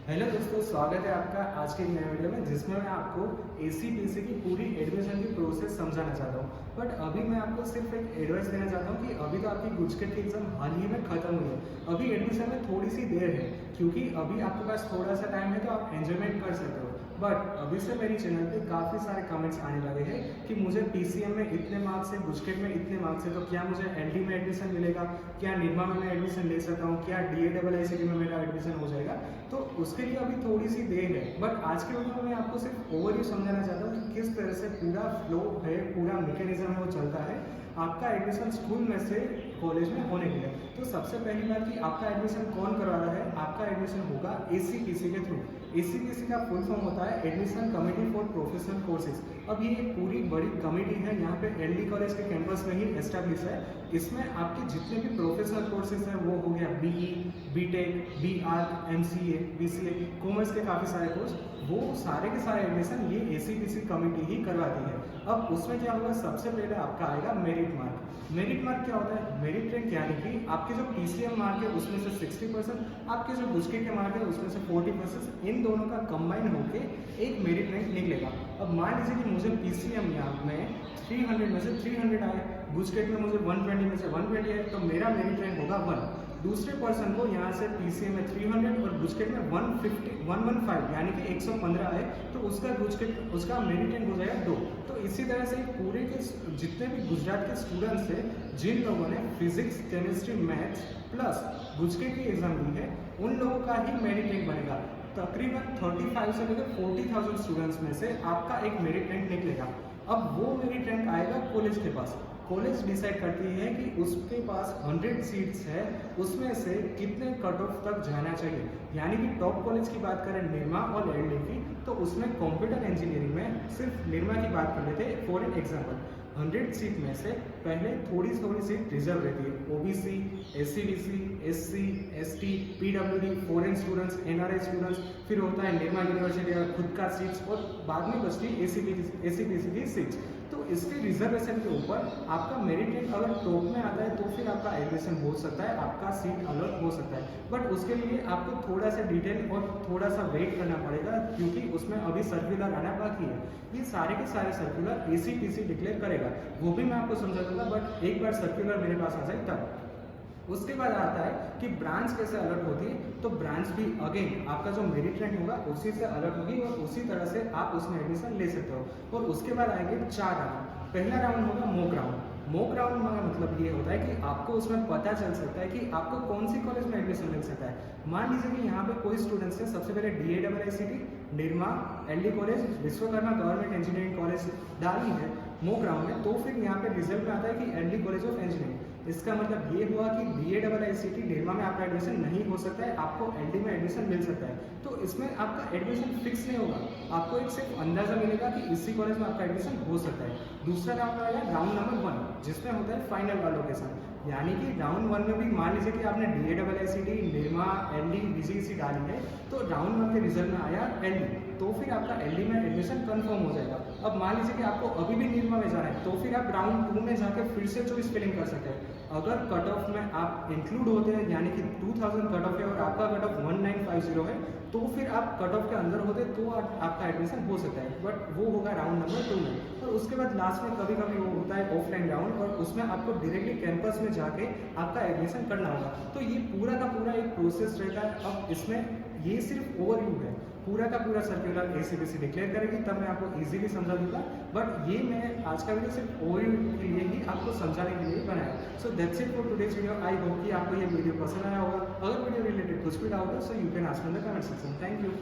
Hello दोस्तों, स्वागत है आपका आज के नए वीडियो में जिसमें मैं आपको एसीपीसी की पूरी एडमिशन की प्रोसेस समझाना चाहता हूँ। बट अभी मैं आपको सिर्फ एक एडवाइस देना चाहता हूँ कि अभी तो आपकी गुजकेट की एग्जाम हाल ही में खत्म हुई है। अभी एडमिशन में थोड़ी सी देर है क्योंकि अभी आपके पास थोड़ा सा टाइम है तो आप एंजॉयमेंट कर सकते हो। बट अभी से मेरी चैनल पे काफ़ी सारे कमेंट्स आने लगे हैं कि मुझे पीसीएम में इतने मार्क्स है, गुजकेट में इतने मार्क्स है, तो क्या मुझे एलडी में एडमिशन मिलेगा, क्या निरमा में मैं एडमिशन ले सकता हूँ, क्या DAIICT में मेरा एडमिशन हो जाएगा। तो उसके लिए अभी थोड़ी सी देर है। बट आज के वीडियो में मैं आपको सिर्फ ओवरव्यू समझाना चाहता हूँ कि किस तरह से पूरा फ्लो है, पूरा मैकेनिज्म है वो चलता है आपका एडमिशन स्कूल में से कॉलेज में होने के लिए। तो सबसे पहली बात कि आपका एडमिशन कौन करवा रहा है, आपका एडमिशन होगा एसीपीसी के थ्रू। एसीपीसी का फुल फॉर्म होता है admission committee for professional courses. अब ये एक पूरी बड़ी कमेटी है, यहाँ पे एलडी कॉलेज के कैंपस में ही एस्टेब्लिश है। इसमें आपके जितने भी प्रोफेशनल कोर्सेज हैं वो हो गया BE, BTech, BArch, MCA, BCA, commerce के काफ़ी सारे कोर्स, वो सारे के सारे एडमिशन ये एसीपीसी कमेटी ही करवाती है। अब उसमें क्या होगा, सबसे पहले आपका आएगा मेरिट मार्क। मेरिट मार्क क्या होता है? मेरिट रैंक यानी कि आपके जो पीसीएम मार्क है उसमें से 60%, आपके जो गुजकेट के मार्क है उसमें से 40%, इन दोनों का कंबाइन होके एक मेरिट रैंक निकलेगा। अब मान लीजिए कि मुझे पीसीएम में 300 में से 300 आए, गुजकेट में मुझे 120 में से 120 है, तो मेरा मेरिट रैंक होगा 1। दूसरे पर्सन को यहाँ से पीसीएम में 300 और गुजकेट में 115 यानी कि 115 है, तो उसका गुजकेट उसका मेरिट रैंक हो जाएगा 2। तो इसी तरह से पूरे के जितने भी गुजरात के स्टूडेंट्स हैं जिन लोगों ने physics, chemistry, maths plus GUJCET की एग्जाम दी है, उन लोगों का ही मेरिट रैंक बनेगा। तकरीबन 35 से लेकर 40,000 स्टूडेंट्स में से आपका एक मेरिट रैंक निकलेगा। अब वो मेरिट रैंक आएगा कॉलेज के पास। कॉलेज डिसाइड करती है कि उसके पास 100 सीट्स है, उसमें से कितने कट ऑफ तक जाना चाहिए। यानी कि टॉप कॉलेज की बात करें निरमा और एलडी की, तो उसमें कंप्यूटर इंजीनियरिंग में सिर्फ निरमा की बात कर लेते हैं फॉर एन एग्जाम्पल। 100 सीट में से पहले थोड़ी सीट रिजर्व रहती है, OBC, SC/BC, SC, ST, PWD, foreign students, NRI students, फिर होता है निरमा यूनिवर्सिटी का खुद का सीट्स और बाद में बचती है एसीपीसी की सीट्स। तो इसके रिजर्वेशन के ऊपर आपका मेरिट रैंक अगर टॉप में आता है तो फिर आपका एडमिशन हो सकता है, आपका सीट अलग हो सकता है। बट उसके लिए आपको थोड़ा सा डिटेल और थोड़ा सा वेट करना पड़ेगा क्योंकि उसमें अभी सर्कुलर आना बाकी है। ये सारे के सारे सर्कुलर एसीपीसी डिक्लेयर करेगा, वो भी मैं आपको समझा दूंगा, बट एक बार सर्कुलर मेरे पास आ जाए तब। उसके बाद आता है कि ब्रांच कैसे अलग होती है। तो ब्रांच भी अगेन आपका जो मेरिट रैंक होगा उसी से अलग होगी और उसी तरह से आप उसमें एडमिशन ले सकते हो। और उसके बाद आएंगे 4 राउंड। पहला राउंड होगा मॉक राउंड। मॉक राउंड का मतलब ये होता है कि आपको उसमें पता चल सकता है कि आपको कौन सी कॉलेज में एडमिशन मिल सकता है। मान लीजिए कि यहाँ पे कोई स्टूडेंट्स है, सबसे पहले DAIICT, Nirma, LD college, Vishwakarma government engineering college डाली है मॉक राउंड में, तो फिर यहाँ पे रिजल्ट में आता है कि LD कॉलेज ऑफ इंजीनियरिंग। इसका मतलब ये हुआ कि DAIICT निरमा में आपका एडमिशन नहीं हो सकता है, आपको LD में एडमिशन मिल सकता है। तो इसमें आपका एडमिशन फिक्स नहीं होगा, आपको एक सिर्फ अंदाजा मिलेगा कि इसी कॉलेज में आपका एडमिशन हो सकता है। दूसरा राउंड आएगा राउंड नंबर 1, जिसमें होता है फाइनल एलोकेशन। यानी कि राउंड 1 में भी मान लीजिए कि आपने DAIICT, निरमा, LD, VGC डाली है, तो राउंड 1 के रिजल्ट में आया LD, तो फिर आपका LD में एडमिशन कंफर्म हो जाएगा। अब मान लीजिए कि आपको अभी भी निरमा में जाना है, तो फिर आप राउंड 2 में जाकर फिर से चॉइस फिलिंग कर सकते हैं। अगर कट ऑफ में आप इंक्लूड होते हैं यानी कि 2000 कट ऑफ है और आपका कट ऑफ 1950 है, तो फिर आप कट ऑफ के अंदर होते तो आपका एडमिशन हो सकता है, बट वो होगा राउंड नंबर 2 में। और उसके बाद लास्ट में कभी कभी वो होता है ऑफलाइन राउंड, और उसमें आपको डायरेक्टली कैंपस में जाके आपका एडमिशन करना होगा। तो ये पूरा का पूरा एक प्रोसेस रहता है। अब इसमें ये सिर्फ ओवरव्यू है, पूरा का पूरा सर्कुलर एसीपीसी डिक्लेयर करेगी तब मैं आपको इजीली समझा दूंगा। बट ये मैं आज का वीडियो सिर्फ ओवरव्यू के लिए ही आपको समझाने के लिए बनाया। So that's it for today's video. I hope कि आपको ये वीडियो पसंद आया होगा। अगर वीडियो रिलेटेड कुछ भी डाउट हो so you can ask in the comment section. Thank you.